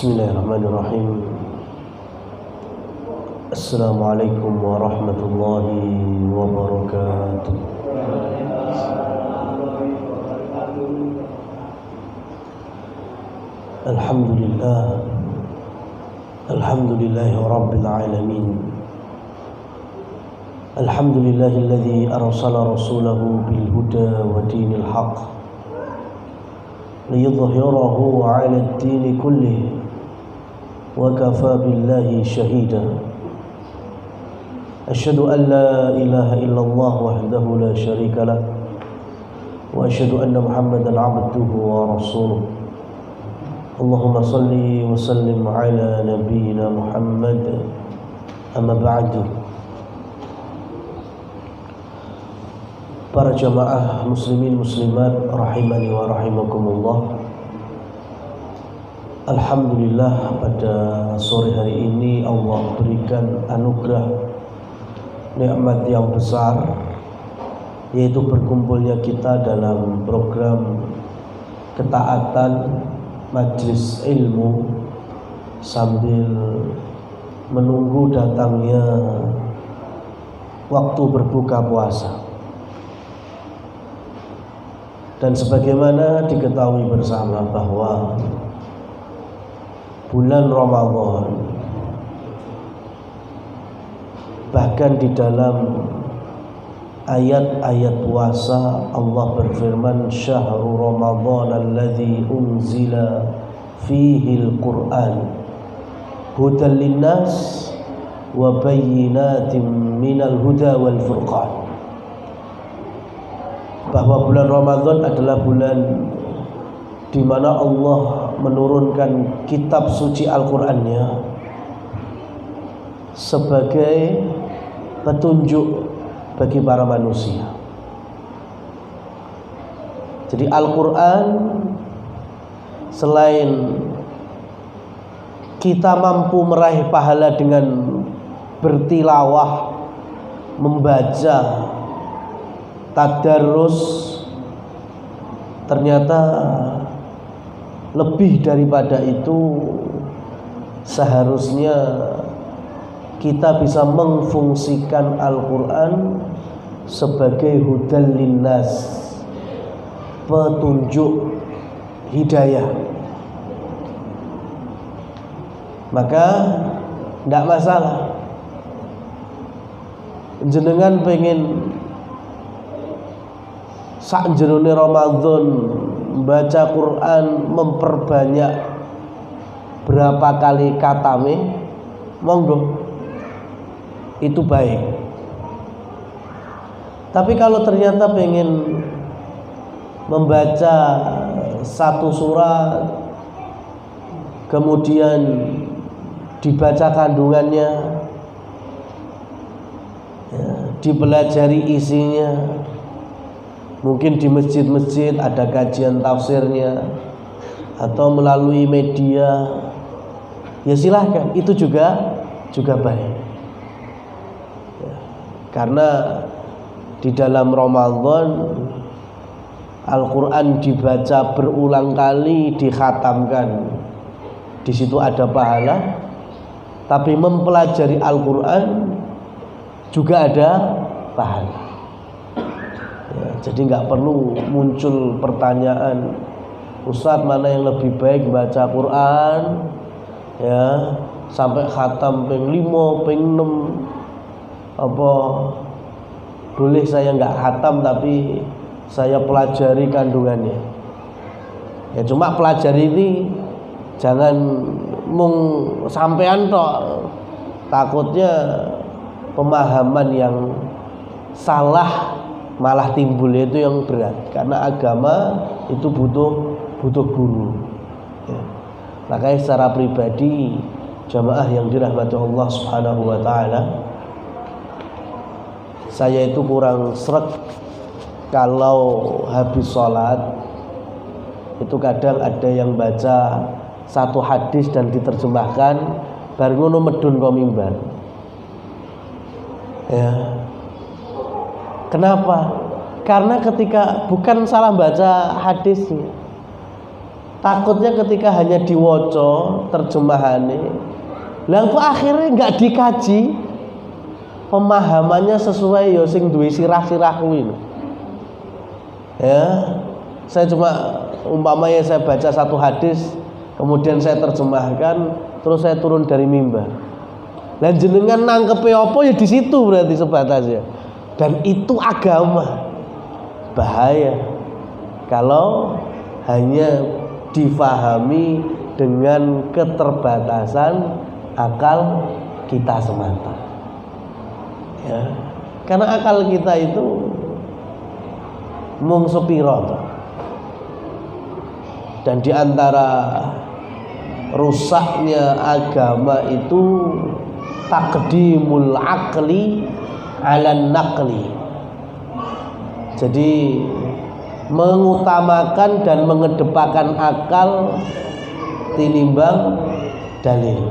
Bismillahirrahmanirrahim. Assalamualaikum warahmatullahi wabarakatuh. Alhamdulillahi rabbil alamin. Alhamdulillahilladzi arsala rasulahu bil huda wa dinil haqq liyudhhirahu 'ala ad-din kullih wa kafa billahi shahida. Asyhadu an la ilaha illallah wahdahu la syarika lah wa asyhadu anna Muhammadan 'abduhu wa rasuluh. Allahumma salli wa sallim ala nabiyyina Muhammad. Amma ba'du. Para jamaah muslimin muslimat rahimani wa rahimakumullah. Alhamdulillah, pada sore hari ini Allah berikan anugerah nikmat yang besar, yaitu berkumpulnya kita dalam program ketaatan majelis ilmu sambil menunggu datangnya waktu berbuka puasa. Dan sebagaimana diketahui bersama bahwa bulan Ramadan, bahkan di dalam ayat-ayat puasa Allah berfirman, syahrul Ramadan alladzi unzila fihi al-Qur'an hudan linnas wa bayyinatin minal huda wal furqan. Bahwa bulan Ramadan adalah bulan di mana Allah menurunkan kitab suci Al-Qur'annya sebagai petunjuk bagi para manusia. Jadi Al-Qur'an selain kita mampu meraih pahala dengan bertilawah, membaca, tadarus, ternyata lebih daripada itu seharusnya kita bisa memfungsikan Al-Quran sebagai hudan linnas, petunjuk hidayah. Maka tidak masalah jenengan pengen sakjerone Ramadan baca Quran, memperbanyak berapa kali katame, monggo, itu baik. Tapi kalau ternyata pengen membaca satu surat kemudian dibaca kandungannya, ya, dipelajari isinya, mungkin di masjid-masjid ada kajian tafsirnya atau melalui media, ya silahkan, itu juga baik ya, karena di dalam Ramadan Al-Quran dibaca berulang kali, dikhatamkan, di situ ada pahala. Tapi mempelajari Al-Quran juga ada pahala. Jadi nggak perlu muncul pertanyaan, Ustadz, mana yang lebih baik baca Quran ya sampai khatam ping 5, ping 6, apa boleh saya nggak khatam tapi saya pelajari kandungannya. Ya cuma pelajari ini jangan mung sampean tok, takutnya pemahaman yang salah malah timbul, itu yang berat, karena agama itu butuh guru ya. Makanya secara pribadi jamaah yang dirahmati Allah Subhanahu wa taala, saya itu kurang sreg kalau habis sholat itu kadang ada yang baca satu hadis dan diterjemahkan baru ngono medun kok mimbar ya. Kenapa? Karena ketika bukan salah baca hadisnya, Takutnya ketika hanya diwoco terjemahannya, lah kok akhirnya nggak dikaji pemahamannya sesuai ya sing duwe sirah-sirah kuwi. Ya, saya cuma umpamanya saya baca satu hadis, kemudian saya terjemahkan, terus saya turun dari mimbar. Lah jenengan nangkepe apa ya di situ berarti sebatasnya. Dan itu agama. Bahaya kalau hanya difahami dengan keterbatasan akal kita semata. Ya. Karena akal kita itu mung sepiro. Dan di antara rusaknya agama itu taqdimul aqli 'alan naqli. Jadi mengutamakan dan mengedepankan akal tinimbang dalil.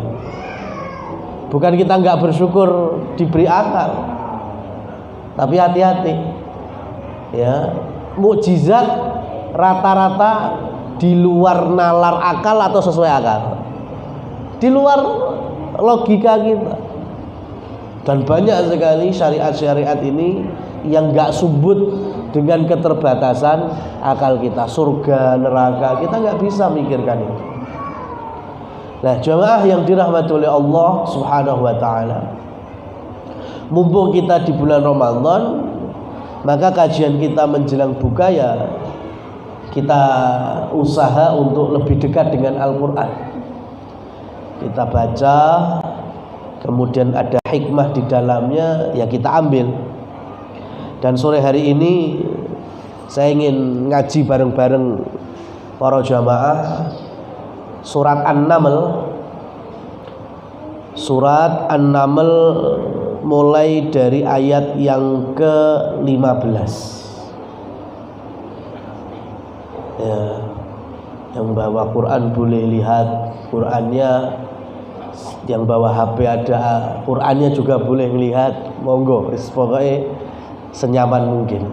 Bukan kita nggak bersyukur diberi akal, tapi hati-hati ya, mukjizat rata-rata di luar nalar akal atau sesuai akal, di luar logika kita. Dan banyak sekali syariat-syariat ini yang nggak subut dengan keterbatasan akal kita. Surga, neraka, kita nggak bisa mikirkan itu. Nah, jamaah yang dirahmati oleh Allah Subhanahu wa ta'ala, mumpung kita di bulan Ramadan, maka kajian kita menjelang buka ya kita usaha untuk lebih dekat dengan Al-Quran. Kita baca, kemudian ada hikmah di dalamnya, ya kita ambil. Dan sore hari ini saya ingin ngaji bareng-bareng para jamaah surat An-Naml. Surat An-Naml mulai dari ayat yang ke-15. Ya, yang bawa Quran boleh lihat Qurannya, yang bawa HP ada Qurannya juga boleh lihat, monggo, pokoknya senyaman mungkin.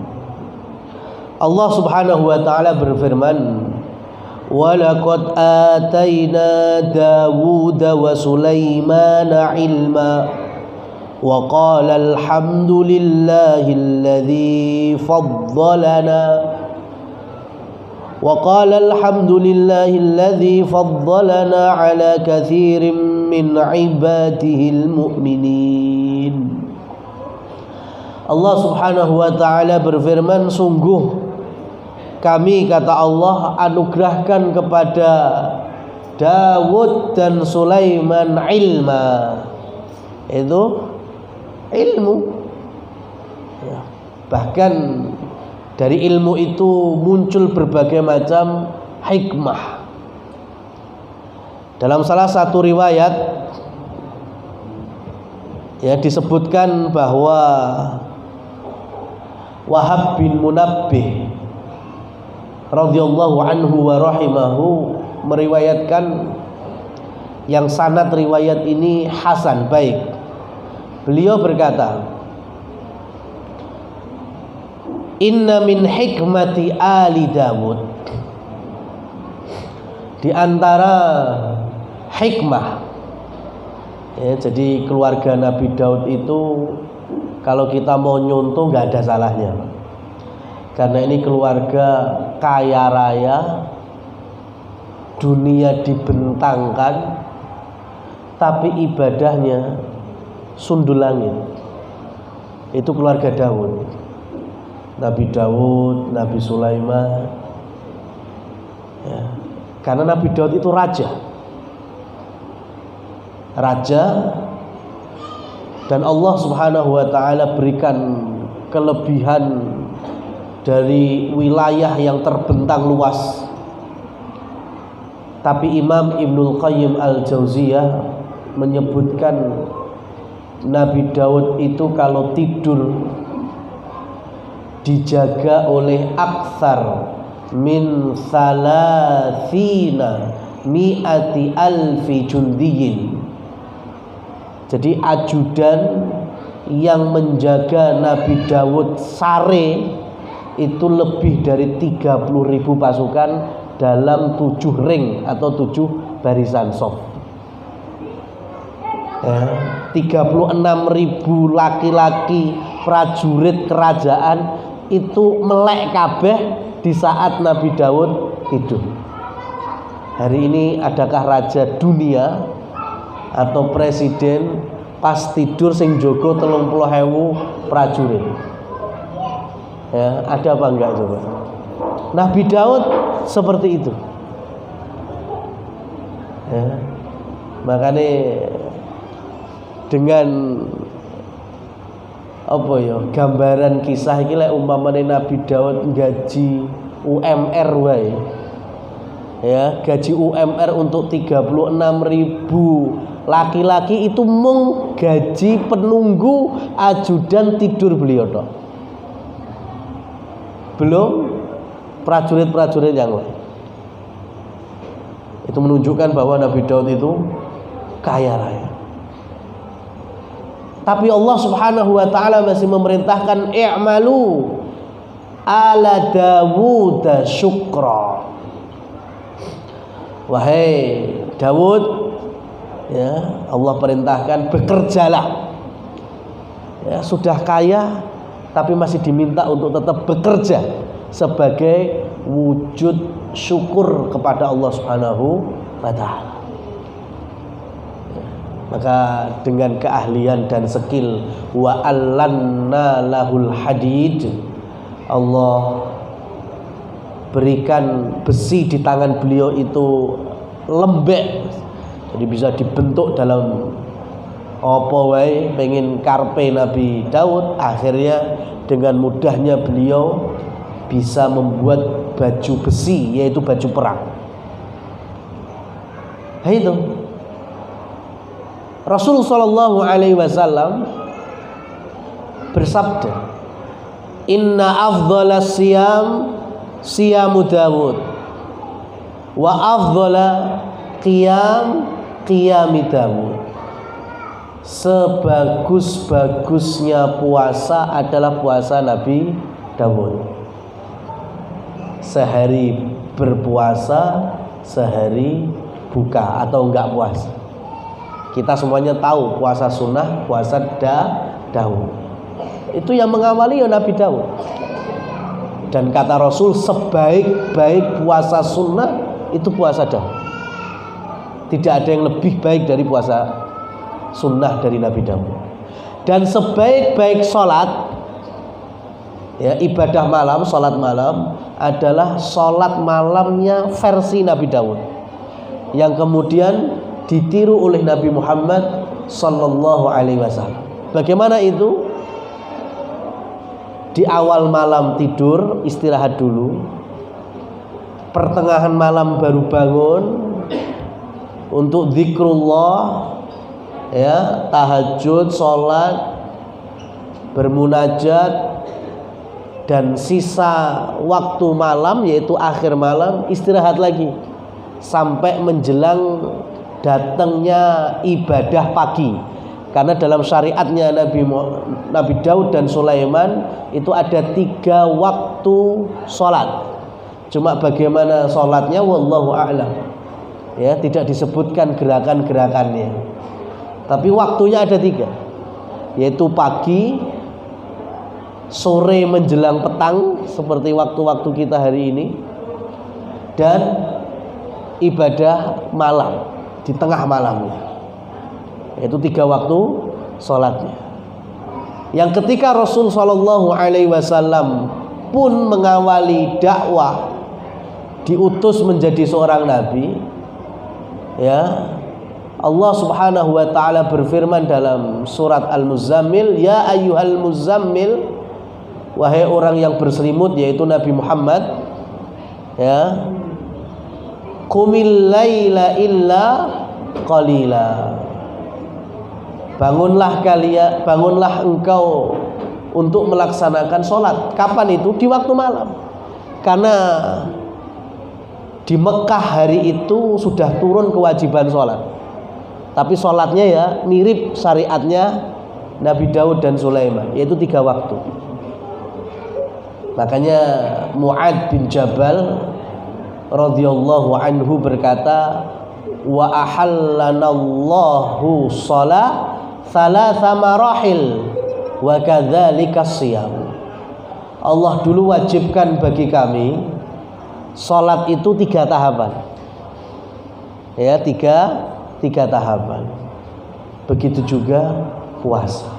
Allah Subhanahu wa ta'ala berfirman, وَلَقَدْ آتَيْنَا دَاوُودَ وَسُلَيْمَانَ عِلْمًا وَقَالَ الْحَمْدُ لِلَّهِ الَّذِي فَضَّلَنَا وقال الحمد لله الذي فضلنا على كثير من عباده المؤمنين. Allah Subhanahu wa ta'ala berfirman, sungguh kami, kata Allah, anugerahkan kepada Daud dan Sulaiman ilma. Itu ilmu ya. Bahkan dari ilmu itu muncul berbagai macam hikmah. Dalam salah satu riwayat ya disebutkan bahwa Wahab bin Munabbih radhiyallahu anhu wa rahimahu meriwayatkan, yang sanad riwayat ini hasan, baik. Beliau berkata, inna min hikmati ali Dawud, di antara hikmah ya, jadi keluarga Nabi Daud itu kalau kita mau nyontoh nggak ada salahnya, karena ini keluarga kaya raya, dunia dibentangkan, tapi ibadahnya sundul langit. Itu keluarga Daud. Nabi Daud, Nabi Sulaiman ya. Karena Nabi Daud itu raja, dan Allah Subhanahu wa ta'ala berikan kelebihan dari wilayah yang terbentang luas. Tapi Imam Ibnul Qayyim Al-Jauziyah menyebutkan Nabi Daud itu kalau tidur dijaga oleh aktsar min thalathina mi'ati alfi jundiyin. Jadi ajudan yang menjaga Nabi Daud sare itu lebih dari 30.000 pasukan dalam 7 ring atau 7 barisan soft. 36.000 laki-laki prajurit kerajaan itu melek kabeh di saat Nabi Daud tidur. Hari ini adakah raja dunia atau presiden pas tidur sing jogo 30.000 prajurit? Ya, ada apa enggak coba? Nabi Daud seperti itu. Ya. Makanya dengan apa ya gambaran kisah iki lek umpamane Nabi Daud gaji UMR wae. Ya, gaji UMR untuk 36.000 laki-laki itu mung gaji penunggu ajudan tidur beliau toh. Belum prajurit-prajurit yang lain. Itu menunjukkan bahwa Nabi Daud itu kaya raya. Tapi Allah Subhanahu wa taala masih memerintahkan i'malu ala Dawud syukra. Wahai Dawud, ya, Allah perintahkan bekerjalah. Ya, sudah kaya tapi masih diminta untuk tetap bekerja sebagai wujud syukur kepada Allah Subhanahu wa taala. Maka dengan keahlian dan skill wa allanna lahul hadid, Allah berikan besi di tangan beliau itu lembek, jadi bisa dibentuk dalam apa wae pengen karpe Nabi Daud. Akhirnya dengan mudahnya beliau bisa membuat baju besi, yaitu baju perang. Nah, itu Rasul sallallahu alaihi wasallam bersabda, "Inna afdhalas siyam siyamu Dawud wa afdhala qiyam qiyami Dawud." Sebagus-bagusnya puasa adalah puasa Nabi Dawud. Sehari berpuasa, sehari buka atau enggak puasa. Kita semuanya tahu puasa sunnah, puasa Daud. Itu yang mengawali ya Nabi Daud. Dan kata Rasul, sebaik-baik puasa sunnah itu puasa Daud. Tidak ada yang lebih baik dari puasa sunnah dari Nabi Daud. Dan sebaik-baik sholat, ya, ibadah malam, sholat malam adalah sholat malamnya versi Nabi Daud, yang kemudian ditiru oleh Nabi Muhammad sallallahu alaihi wasallam. Bagaimana itu? Di awal malam tidur, istirahat dulu. Pertengahan malam baru bangun untuk zikrullah, ya, tahajud, sholat, bermunajat, dan sisa waktu malam yaitu akhir malam istirahat lagi sampai menjelang datangnya ibadah pagi. Karena dalam syariatnya Nabi Daud dan Sulaiman itu ada 3 waktu sholat. Cuma bagaimana sholatnya wallahu a'lam, ya, tidak disebutkan gerakan-gerakannya. Tapi waktunya ada 3, yaitu pagi, sore menjelang petang seperti waktu-waktu kita hari ini, dan ibadah malam di tengah malamnya. Itu 3 waktu sholatnya. Yang ketika Rasul sallallahu alaihi wasallam pun mengawali dakwah, diutus menjadi seorang nabi, ya, Allah Subhanahu wa taala berfirman dalam surat Al-Muzammil, "Ya ayyuhal muzammil," wahai orang yang berselimut, yaitu Nabi Muhammad, ya, "Qumil laila illa qalila." Bangunlah engkau untuk melaksanakan sholat. Kapan itu? Di waktu malam. Karena di Mekah hari itu sudah turun kewajiban sholat. Tapi sholatnya ya mirip syariatnya Nabi Daud dan Sulaiman, yaitu 3 waktu. Makanya Mu'ad bin Jabal radhiyallahu anhu berkata, wa ahallanallahu shalah thalatha marahil wa kadzalika shiyam. Allah dulu wajibkan bagi kami salat itu 3 tahapan. Ya, tiga tahapan. Begitu juga puasa.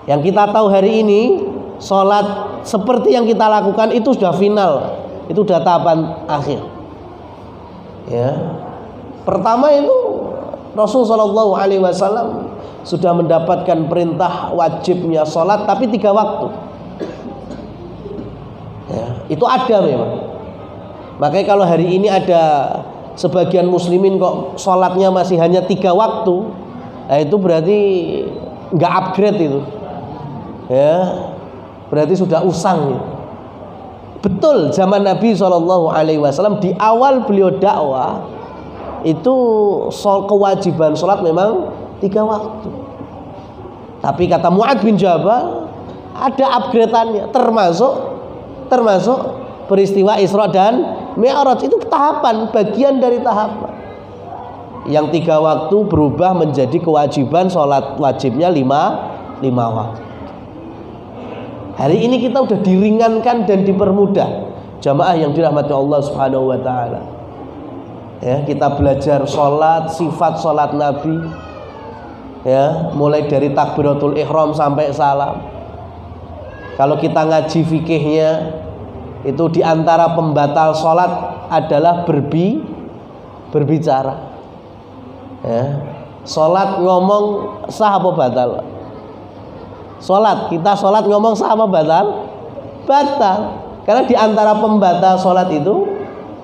Yang kita tahu hari ini salat seperti yang kita lakukan itu sudah final. Itu sudah tahapan akhir. Ya. Pertama itu Rasul sallallahu alaihi wasallam sudah mendapatkan perintah wajibnya salat tapi 3 waktu. Ya, itu ada memang. Makanya kalau hari ini ada sebagian muslimin kok sholatnya masih hanya 3 waktu, nah itu berarti nggak upgrade itu. Ya, berarti sudah usang. Betul, zaman Nabi SAW di awal beliau dakwah itu kewajiban sholat memang 3 waktu. Tapi kata Mu'adz bin Jabal ada upgrade-annya, termasuk peristiwa Isra dan Mi'raj. Itu tahapan, bagian dari tahapan. Yang 3 waktu berubah menjadi kewajiban sholat wajibnya 5 waktu. Hari ini kita udah diringankan dan dipermudah, jamaah yang dirahmati Allah Subhanahu wa taala. Ya, kita belajar sholat, sifat sholat Nabi. Ya, mulai dari takbiratul ihram sampai salam. Kalau kita ngaji fikihnya, itu diantara pembatal sholat adalah berbicara. Ya. Sholat ngomong sah apa batal? Kita sholat ngomong sah apa batal? Batal. Karena diantara pembatal sholat itu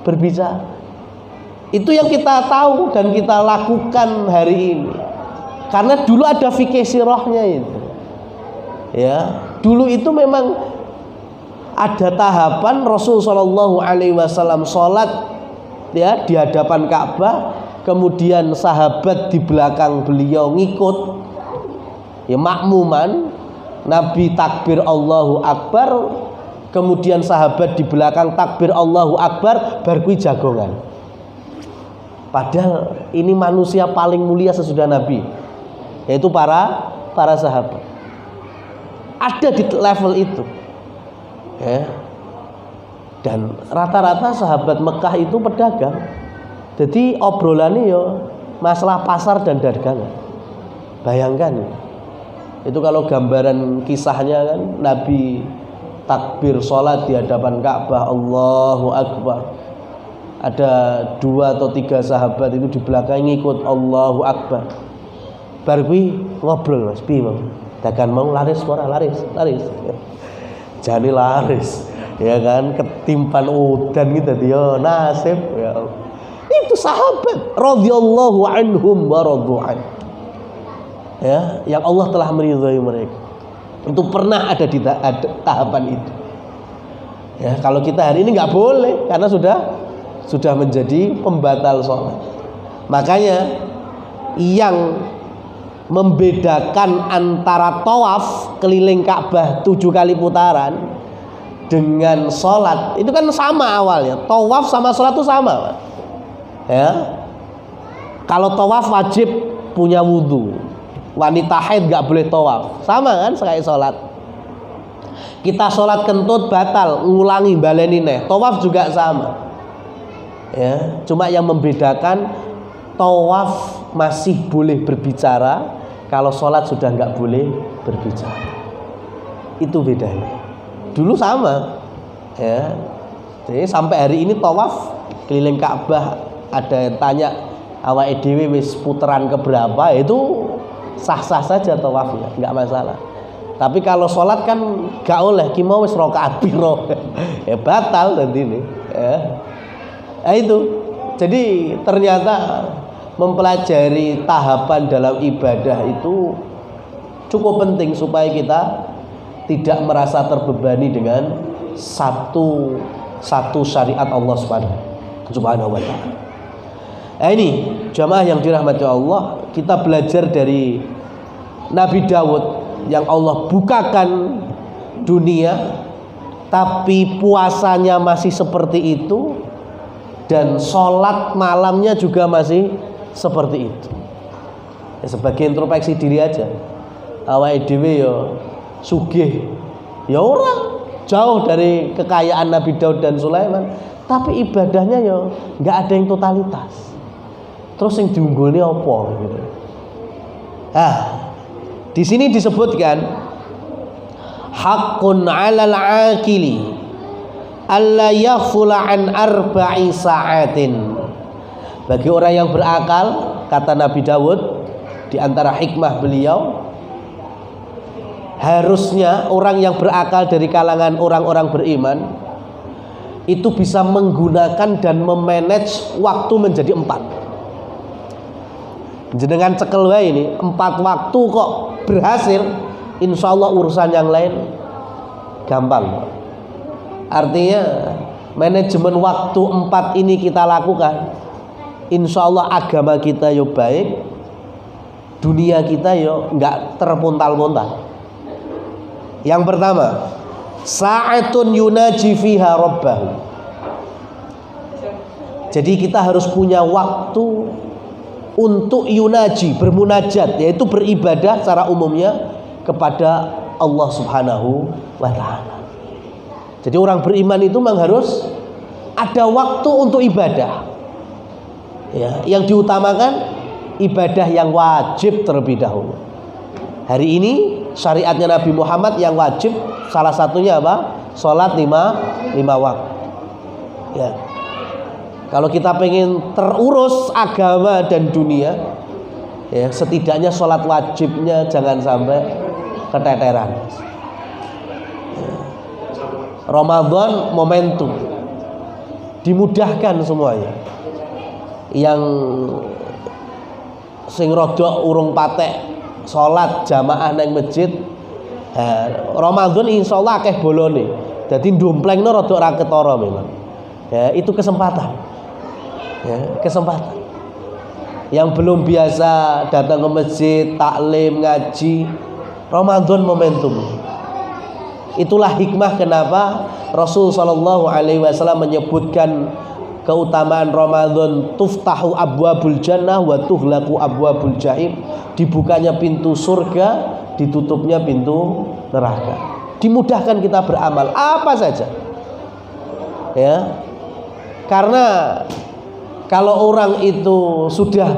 berbicara. Itu yang kita tahu dan kita lakukan hari ini. Karena dulu ada fikih sirahnya itu. Ya, dulu itu memang ada tahapan Rasul sallallahu alaihi wasallam salat ya di hadapan Ka'bah, kemudian sahabat di belakang beliau ngikut ya makmuman, Nabi takbir Allahu Akbar, kemudian sahabat di belakang takbir Allahu Akbar, bar kuwi jagongan. Padahal ini manusia paling mulia sesudah Nabi, yaitu para sahabat. Ada di level itu. Ya. Dan rata-rata sahabat Mekah itu pedagang. Jadi obrolannya ya masalah pasar dan dagangan. Bayangkan itu kalau gambaran kisahnya kan, Nabi takbir sholat di hadapan Ka'bah, Allahu Akbar. Ada 2 atau 3 sahabat itu di belakang ngikut Allahu Akbar. Bar kuwi ngobrol Mas, piye Mas? Dagan mau laris ora laris. Jani laris, ya kan, ketimpan udan gitu dia nasib ya. Itu sahabat radhiyallahu anhum wa radhu'an. Ya, yang Allah telah meridhai mereka. Itu pernah ada di tahapan itu. Ya, kalau kita hari ini nggak boleh karena sudah menjadi pembatal sholat. Makanya yang membedakan antara tawaf keliling Ka'bah 7 kali putaran dengan sholat itu kan sama awalnya. Tawaf sama sholat itu sama, ya. Kalau tawaf wajib punya wudhu, wanita haid nggak boleh tawaf, sama kan kayak sholat. Kita sholat kentut batal, ngulangi baleni neh. Tawaf juga sama, ya. Cuma yang membedakan tawaf masih boleh berbicara, kalau sholat sudah nggak boleh berbicara. Itu bedanya. Dulu sama, ya. Jadi sampai hari ini tawaf keliling Ka'bah, ada yang tanya awake dhewe wis putaran keberapa, itu sah-sah saja tawafnya, nggak masalah. Tapi kalau sholat kan nggak oleh, ki mau wis rakaat piro, ya batal nanti ini. Ya. Nah, itu. Jadi ternyata mempelajari tahapan dalam ibadah itu cukup penting supaya kita tidak merasa terbebani dengan satu syariat Allah Subhanahu wa taala. Ini jamaah yang dirahmati Allah, kita belajar dari Nabi Daud yang Allah bukakan dunia tapi puasanya masih seperti itu, dan sholat malamnya juga masih seperti itu. Ya, sebagai introspeksi diri aja. Awake dhewe ya sugih, ya orang jauh dari kekayaan Nabi Daud dan Sulaiman, tapi ibadahnya ya nggak ada yang totalitas. Terus yang diunggulnya apa gitu. Di sini disebutkan haqqun 'alal 'aqili alla yaghfula an arba'i sa'atin. Bagi orang yang berakal, kata Nabi Daud, di antara hikmah beliau, harusnya orang yang berakal dari kalangan orang-orang beriman itu bisa menggunakan dan memanage waktu menjadi 4. Jenengan cekel wae ini 4 waktu kok berhasil, insya Allah urusan yang lain gampang. Artinya manajemen waktu 4 ini kita lakukan, insya Allah agama kita yo baik, dunia kita yo nggak terpuntal-puntal. Yang pertama, sa'atun yunaji fiha rabbahu. Jadi kita harus punya waktu untuk yunaji, bermunajat, yaitu beribadah secara umumnya kepada Allah Subhanahu wa ta'ala. Jadi orang beriman itu memang harus ada waktu untuk ibadah. Ya, yang diutamakan ibadah yang wajib terlebih dahulu. Hari ini syariatnya Nabi Muhammad yang wajib salah satunya apa? Sholat 5 waktu. Ya. Kalau kita pengen terurus agama dan dunia, ya setidaknya sholat wajibnya jangan sampai keteteran. Ramadan momentum, dimudahkan semuanya. Yang sing rodok urung patek sholat jamaah nang masjid, Ramadan insyaallah akeh bolone. Dadi ndomplengno rada ora ketara memang. Ya, itu kesempatan. Ya, kesempatan. Yang belum biasa datang ke masjid, taklim, ngaji, Ramadan momentum. Itulah hikmah kenapa Rasul sallallahu alaihi wasallam menyebutkan keutamaan Ramadan, tuftahu abwabul jannah wa tuhlaqu abwabul jahim. Dibukanya pintu surga, ditutupnya pintu neraka. Dimudahkan kita beramal apa saja. Ya. Karena kalau orang itu sudah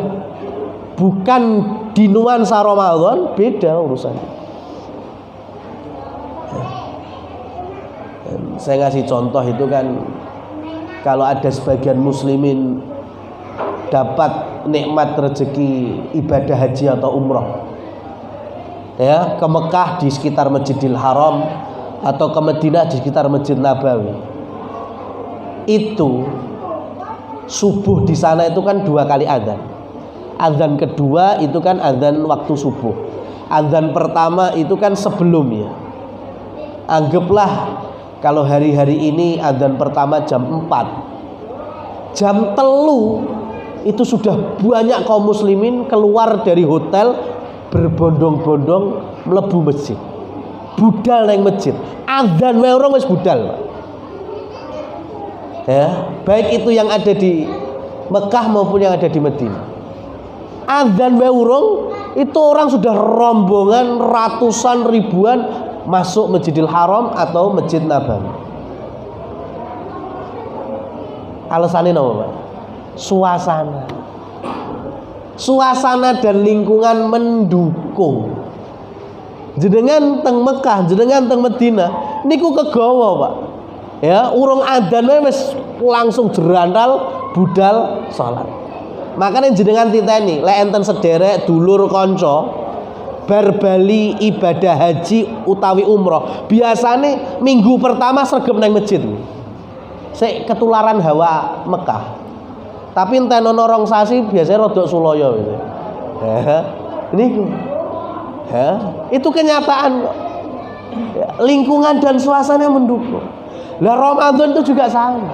bukan di nuansa Ramadan, beda urusannya. Saya ngasih contoh itu kan, kalau ada sebagian muslimin dapat nikmat rezeki ibadah haji atau umroh, ya, ke Mekah di sekitar Masjidil Haram atau ke Madinah di sekitar Masjid Nabawi, itu subuh di sana itu kan 2 kali adzan. Adzan kedua itu kan adzan waktu subuh. Adzan pertama itu kan sebelumnya. Anggaplah kalau hari-hari ini adzan pertama jam 4, jam 3 itu sudah banyak kaum muslimin keluar dari hotel berbondong-bondong mlebu masjid, budal nang masjid. Adzan wae orang wis budal. Ya, baik itu yang ada di Mekah maupun yang ada di Madinah. Adzan wae urung itu orang sudah rombongan ratusan ribuan masuk Masjidil Haram atau Masjid Nabawi. Alasannya apa, Pak? Suasana dan lingkungan mendukung. Jenengan teng Mekah, jenengan teng Madinah niku kegawa, Pak. Ya, urung adzan wis langsung jerantal budal salat. Makanya jenengan titeni lek enten sederek dulur kanca bar bali ibadah haji utawi umroh, biasane minggu pertama sregep nang masjid. Sik ketularan hawa Mekah. Tapi enten ana rong sasi biasanya rodok sulaya gitu. Niku. Itu kenyataan kok. Lingkungan dan suasana mendukung. Lah Ramadan itu juga sama.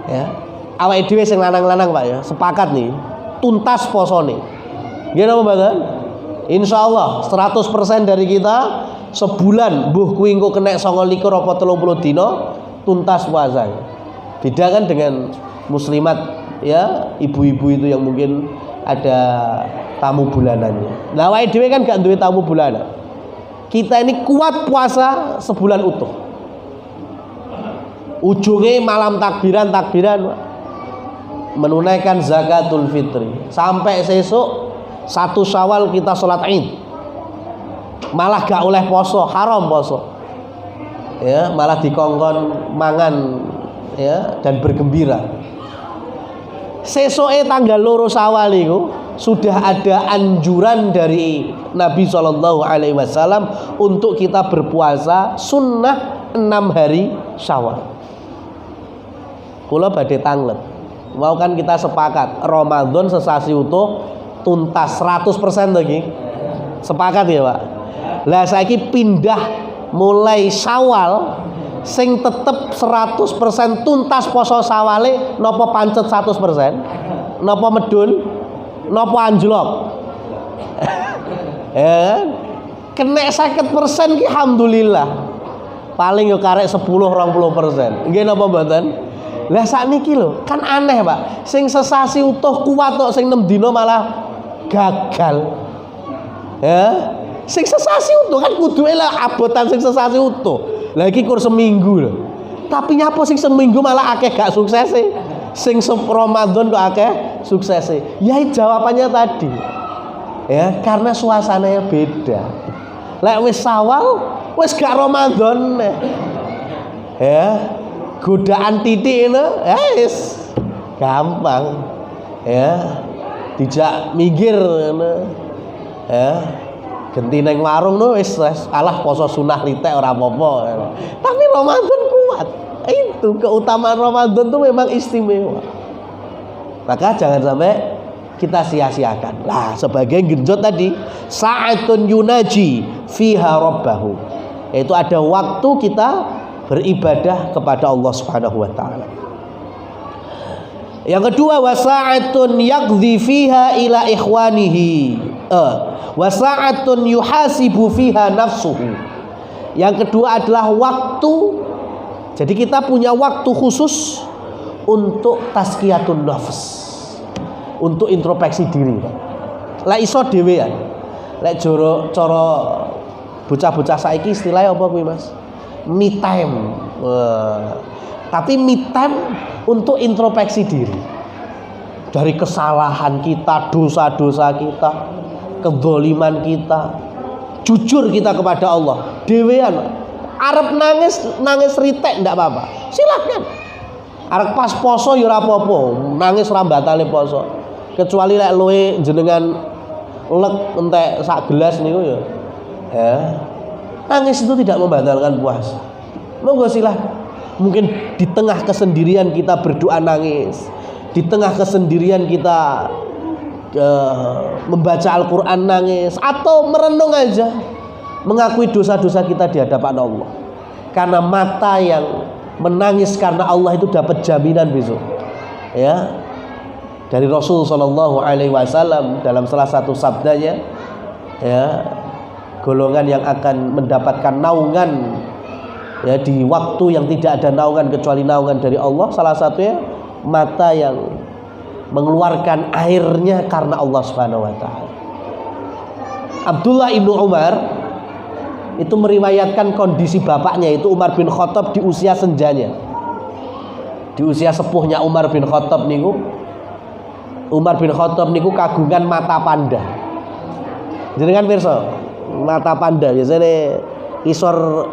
Ya. Awake dhewe sing lanang-lanang Pak ya, sepakat nih tuntas posone. Nggih napa mboten? Insyaallah 100% dari kita sebulan mbuh kuwi engko kena 29 apa 30 dina tuntas puasa. Beda kan dengan muslimat ya, ibu-ibu itu yang mungkin ada tamu bulanannya. Lah awake dhewe kan gak duwe tamu bulanan. Kita ini kuat puasa sebulan utuh. Ujungnya malam takbiran menunaikan zakatul fitri sampai sesuk 1 Syawal kita sholat Id. Malah gak oleh poso, haram poso. Ya, malah dikongkon mangan ya dan bergembira. Sesuke tanggal 2 Syawal itu sudah ada anjuran dari Nabi SAW untuk kita berpuasa sunnah 6 hari Syawal. Kula badhe tanglet. Mau kan kita sepakat Ramadan sesasi utuh tuntas 100% lagi. Sepakat ya, Pak? Lah saiki pindah mulai Syawal sing tetep 100% tuntas poso Syawale napa pancet 100%? Napa medun? Napa anjlok? Ya. Kena 50% ki alhamdulillah. Paling yo karek 10-20%. Nggih napa mboten? Lah sakniki lho, kan aneh, Pak. Sing sesasi utuh kuat kok sing 6 dina malah gagal. Ya. Sing sesasi utuh kan kuduke lah abotan sing sesasi utuh. Lah iki kur seminggu lho. Tapi nyapa sing seminggu malah akeh gak sukses sih. Sing Ramadan kok akeh sukses sih. Ya jawabannya tadi. Ya, karena suasananya beda. Lek wis Syawal, wis gak Ramadan. Ya. Godaan titik ini, ya wis gampang. Ya. Dijak minggir ya. Genti neng warung no wis alah poso sunah litek ora apa-apa. Tapi Ramadan kuat. Itu keutamaan Ramadan tuh memang istimewa. Maka jangan sampai kita sia-siakan. Lah sebagai genjot tadi, sa'atun yunaji fiha rabbahu. Yaitu ada waktu kita beribadah kepada Allah Subhanahu wa taala. Yang kedua, wasa'atun yaqdhi fiha ila ikhwanihi. Wasa'atun yuhasibu fiha nafsuhu. Yang kedua adalah waktu. Jadi kita punya waktu khusus untuk tazkiyatun nafs, untuk introspeksi diri. Lah iso dhewean. Lek cara bocah-bocah saiki istilahnya apa kuwi, Mas? Me time. Tapi me time untuk introspeksi diri. Dari kesalahan kita, dosa-dosa kita, kedzaliman kita, jujur kita kepada Allah. Dewean, arep nangis ritek ndak apa-apa. Silakan. Arep pas poso ya ora apa-apa, nangis rambatane poso. Kecuali lek luwe jenengan lek entek sak gelas niku ya. Ya. Nangis itu tidak membatalkan puasa. Monggo silakan. Mungkin di tengah kesendirian kita berdoa nangis. Di tengah kesendirian kita membaca Al-Quran nangis, atau merenung aja, mengakui dosa-dosa kita di hadapan Allah. Karena mata yang menangis karena Allah itu dapat jaminan besok. Ya, dari Rasul Shallallahu Alaihi Wasallam dalam salah satu sabdanya, ya, golongan yang akan mendapatkan naungan ya di waktu yang tidak ada naungan kecuali naungan dari Allah. Salah satunya mata yang mengeluarkan airnya karena Allah Subhanahu wa taala. Abdullah ibnu Umar itu meriwayatkan kondisi bapaknya, itu Umar bin Khattab, di usia senjanya, di usia sepuhnya Umar bin Khattab niku. Umar bin Khattab niku kagungan mata panda. Jenengan pirsa, mata panda biasanya isor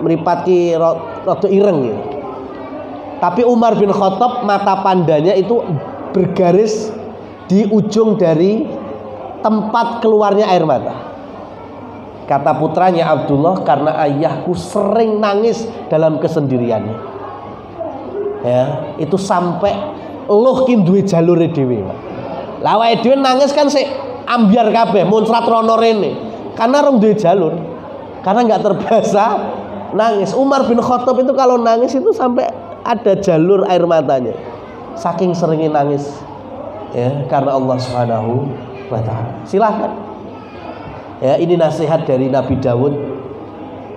meripat ki rada ireng ya. Tapi Umar bin Khattab mata pandanya itu bergaris di ujung dari tempat keluarnya air mata. Kata putranya Abdullah, karena ayahku sering nangis dalam kesendiriannya. Ya, itu sampai loh ki duwe jalure dhewe. Lah awake dhewe nangis kan sik ambyar kabeh, muncrat rono rene. Karena rong duwe jalur. Karena enggak terbiasa nangis. Umar bin Khattab itu kalau nangis itu sampai ada jalur air matanya, saking seringnya nangis ya karena Allah Subhanahu wa taala. Silakan ya, ini nasihat dari Nabi Daud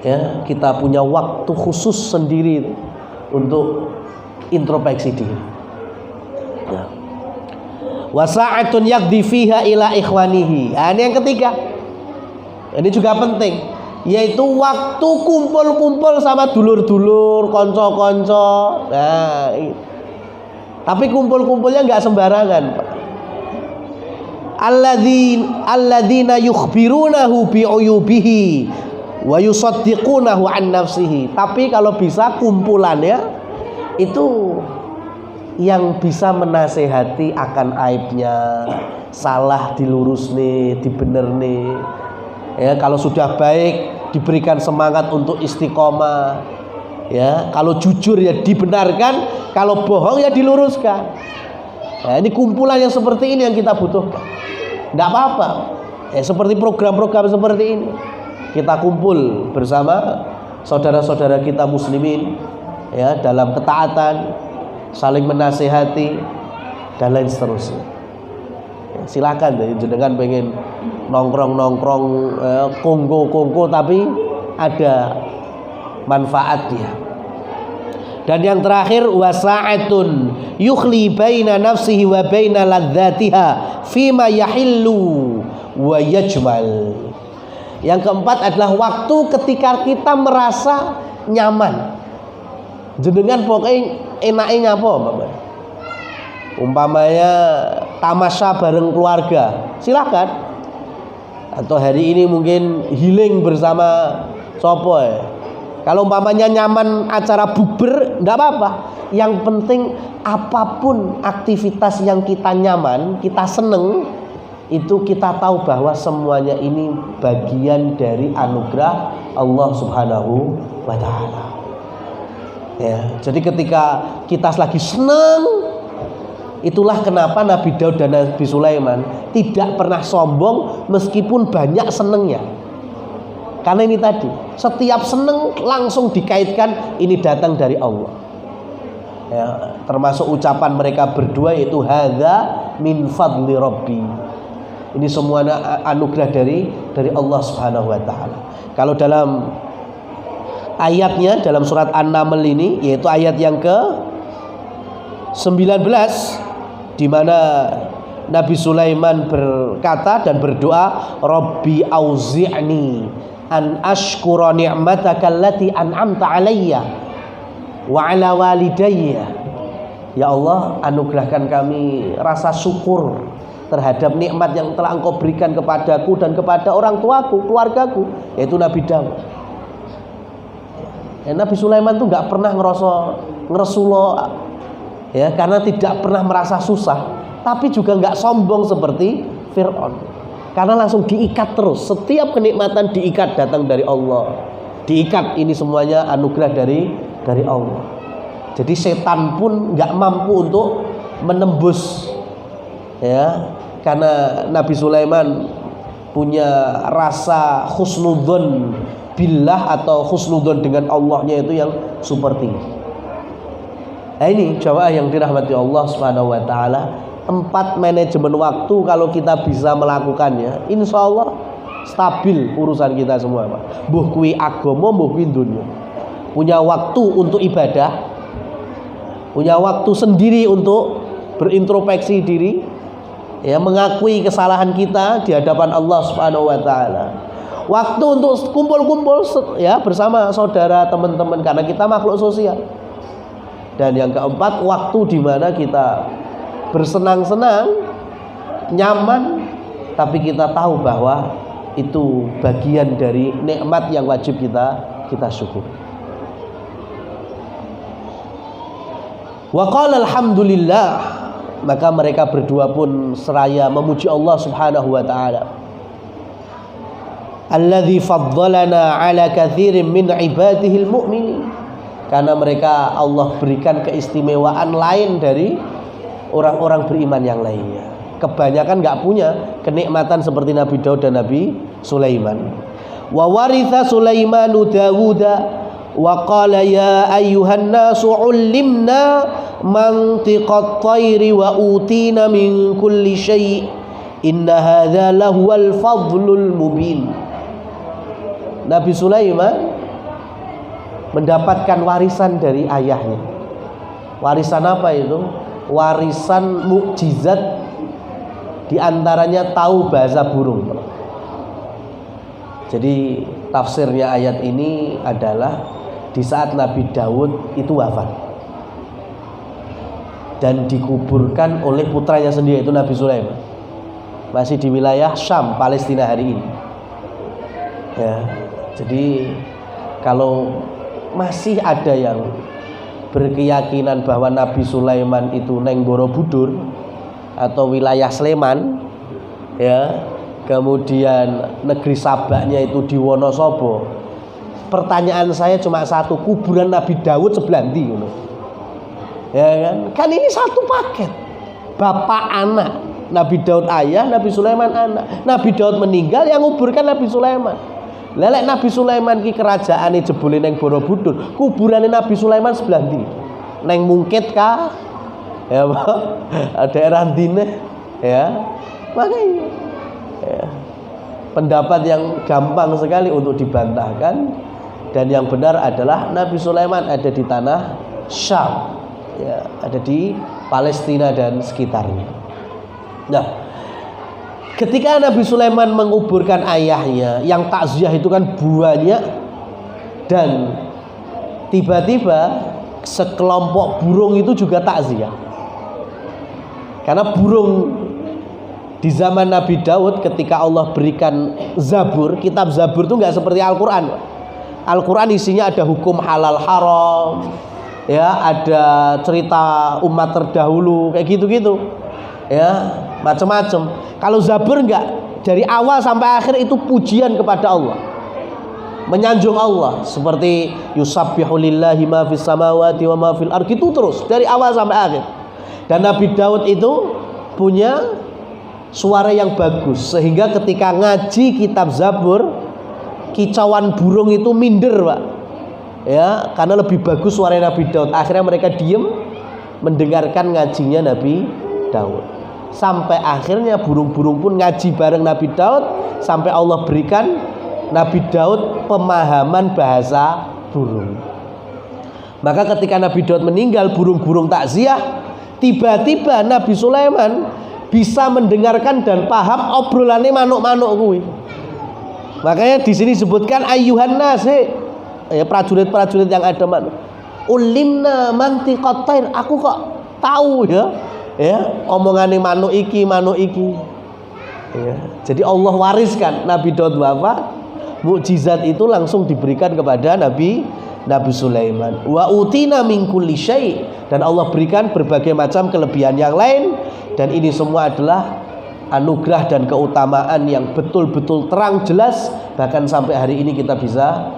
ya, kita punya waktu khusus sendiri untuk introspeksi diri. Ya. Wasa'atun yaqdi fiha ila ikhwanihi. Ini yang ketiga. Ini juga penting, yaitu waktu kumpul-kumpul sama dulur-dulur, konco-konco. Nah, tapi kumpul-kumpulnya nggak sembarangan. Alladzina yukhbirunahu bi'uyubihi wa yusaddiqunahu an nafsihi. Tapi kalau bisa kumpulannya itu yang bisa menasehati akan aibnya, salah dilurus nih, dibener nih. Ya, kalau sudah baik diberikan semangat untuk istiqomah. Ya, kalau jujur ya dibenarkan, kalau bohong ya diluruskan. Nah, ini kumpulan yang seperti ini yang kita butuhkan. Tidak apa-apa. Ya, seperti program-program seperti ini. Kita kumpul bersama saudara-saudara kita muslimin ya dalam ketaatan, saling menasehati dan lain seterusnya. Ya, silakan jenengan pengen nongkrong kongko tapi ada manfaatnya. Dan yang terakhir wasa'atun yukhli baina nafsihi wa baina ladzatiha fima yahillu wa yajmal. Yang keempat adalah waktu ketika kita merasa nyaman. Jenengan pokoknya enaknya apa, Bapak? Umpamanya tamasya bareng keluarga, silakan. Atau hari ini mungkin healing bersama sopo ya. Kalau umpamanya nyaman acara bukber, enggak apa-apa. Yang penting apapun aktivitas yang kita nyaman, kita seneng, itu kita tahu bahwa semuanya ini bagian dari anugerah Allah Subhanahu wa taala. Ya, jadi ketika kita lagi seneng, itulah kenapa Nabi Daud dan Nabi Sulaiman tidak pernah sombong meskipun banyak senengnya. Karena ini tadi, setiap seneng langsung dikaitkan ini datang dari Allah. Ya, termasuk ucapan mereka berdua yaitu hadza min fadli rabbi. Ini semuanya anugerah dari Allah Subhanahu wa taala. Kalau dalam ayatnya dalam surat An-Naml ini yaitu ayat yang ke-19 di mana Nabi Sulaiman berkata dan berdoa, Rabbi auzi'ni an ashkura ni'mataka allati an'amta alayya wa ala walidayya. Ya Allah, anugerahkan kami rasa syukur terhadap nikmat yang telah Engkau berikan kepadaku dan kepada orang tuaku, keluargaku, yaitu Nabi Daud. Ya, Nabi Sulaiman itu nggak pernah ngeresulo ya, karena tidak pernah merasa susah, tapi juga nggak sombong seperti Fir'aun, karena langsung diikat terus. Setiap kenikmatan diikat datang dari Allah, diikat ini semuanya anugerah dari Allah. Jadi setan pun nggak mampu untuk menembus ya, karena Nabi Sulaiman punya rasa husnudzon billah atau husnudzon dengan Allahnya itu yang super tinggi. Nah ini jamaah yang dirahmati Allah Subhanahu wa taala, 4 manajemen waktu kalau kita bisa melakukannya, insya Allah stabil urusan kita semua, Pak. Mbuh kuwi agama, mbuh kuwi dunya. Punya waktu untuk ibadah, punya waktu sendiri untuk berintrospeksi diri, ya, mengakui kesalahan kita di hadapan Allah Subhanahu wa taala. Waktu untuk kumpul-kumpul ya bersama saudara, teman-teman, karena kita makhluk sosial. Dan yang keempat, waktu di mana kita bersenang-senang, nyaman, tapi kita tahu bahwa itu bagian dari nikmat yang wajib kita syukuri. Wa qala alhamdulillah, maka mereka berdua pun seraya memuji Allah Subhanahu wa taala. Alladzi faddalana ala katsirin min ibadihil mu'minin. Karena mereka Allah berikan keistimewaan lain dari orang-orang beriman yang lainnya. Kebanyakan enggak punya kenikmatan seperti Nabi Daud dan Nabi Sulaiman. Wa waritha Sulaimanu Dawuda wa qala ya ayyuhan nasu 'ullimna mantiqat thairi wa utina min kulli syai' inna hadza lahuwal fadlul mubin. Nabi Sulaiman mendapatkan warisan dari ayahnya. Warisan apa itu? Warisan mukjizat, diantaranya tahu bahasa burung. Jadi tafsirnya ayat ini adalah di saat Nabi Daud itu wafat dan dikuburkan oleh putranya sendiri, itu Nabi Sulaiman, masih di wilayah Syam, Palestina hari ini. Ya, jadi kalau masih ada yang berkeyakinan bahwa Nabi Sulaiman itu neng Borobudur atau wilayah Sleman, ya, kemudian negeri Sabaknya itu di Wonosobo, pertanyaan saya cuma satu, kuburan Nabi Daud sebelah ndi ngono? Ya kan? Kan ini satu paket. Bapak anak, Nabi Daud ayah, Nabi Sulaiman anak. Nabi Daud meninggal, yang nguburkan Nabi Sulaiman. Lelek Nabi Sulaiman ki kerajaane jebule neng Borobudur, kuburane Nabi Sulaiman sebelah ndi? Neng Mungkit kah? Ya, daerah ndine, ya. Makanya ya, pendapat yang gampang sekali untuk dibantahkan, dan yang benar adalah Nabi Sulaiman ada di tanah Syam, ya, ada di Palestina dan sekitarnya. Nah, ketika Nabi Sulaiman menguburkan ayahnya, yang takziah itu kan banyak, dan tiba-tiba sekelompok burung itu juga takziah. Karena burung di zaman Nabi Daud, ketika Allah berikan Zabur, kitab Zabur itu nggak seperti Al-Quran. Al-Quran isinya ada hukum halal haram, ya, ada cerita umat terdahulu, kayak gitu-gitu, ya, macam-macam. Kalau Zabur enggak, dari awal sampai akhir itu pujian kepada Allah, menyanjung Allah, seperti yusabbihu lillahi ma fis samawati wa ma fil ardi, itu terus dari awal sampai akhir. Dan Nabi Daud itu punya suara yang bagus, sehingga ketika ngaji kitab Zabur, kicauan burung itu minder, Pak, ya, karena lebih bagus suara Nabi Daud. Akhirnya mereka diem mendengarkan ngajinya Nabi Daud. Sampai akhirnya burung-burung pun ngaji bareng Nabi Daud, sampai Allah berikan Nabi Daud pemahaman bahasa burung. Maka ketika Nabi Daud meninggal, burung-burung takziah, tiba-tiba Nabi Sulaiman bisa mendengarkan dan paham obrolannya manuk-manuk kuwi. Makanya di sini disebutkan ayyuhan nas, ya, prajurit-prajurit yang ada manuk. Ulimna mantiqat tair, aku kok tahu ya omongane manuk iki. Ya, jadi Allah wariskan Nabi Daud wafat, mukjizat itu langsung diberikan kepada Nabi Sulaiman. Wa utina min kulli syai', dan Allah berikan berbagai macam kelebihan yang lain, dan ini semua adalah anugerah dan keutamaan yang betul-betul terang jelas. Bahkan sampai hari ini kita bisa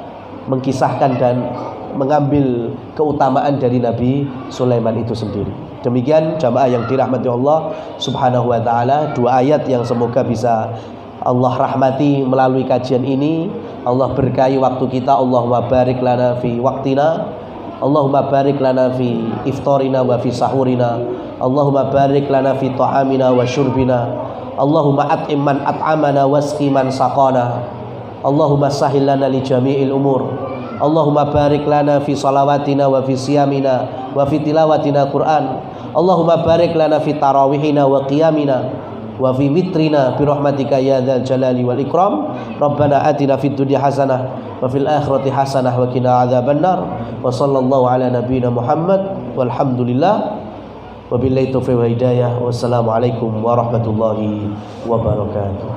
mengkisahkan dan mengambil keutamaan dari Nabi Sulaiman itu sendiri. Demikian jamaah yang dirahmati Allah Subhanahu wa taala, dua ayat yang semoga bisa Allah rahmati melalui kajian ini. Allah berkahi waktu kita. Allahumma barik lana fi waqtina, Allahumma barik lana fi iftarina wa fi sahurina, Allahumma barik lana fi ta'amina wa syurbina, Allahumma at'im man at'amana wasqi man saqana, Allahumma sahhil lana li jami'il umur, Allahumma barik lana fi salawatina wa fi siyamina wa fi tilawatina Qur'an, Allahumma barik lana fi tarawihina wa qiyamina wa fi witrina bi rahmatika ya dzal jalali wal ikram. Rabbana atina fid dunya hasanah wa fil akhirati hasanah wa qina adzabannar. Wa sallallahu ala nabiyyina Muhammad walhamdulillah wabillahi taufiq wa hidayah. Wassalamualaikum warahmatullahi wabarakatuh.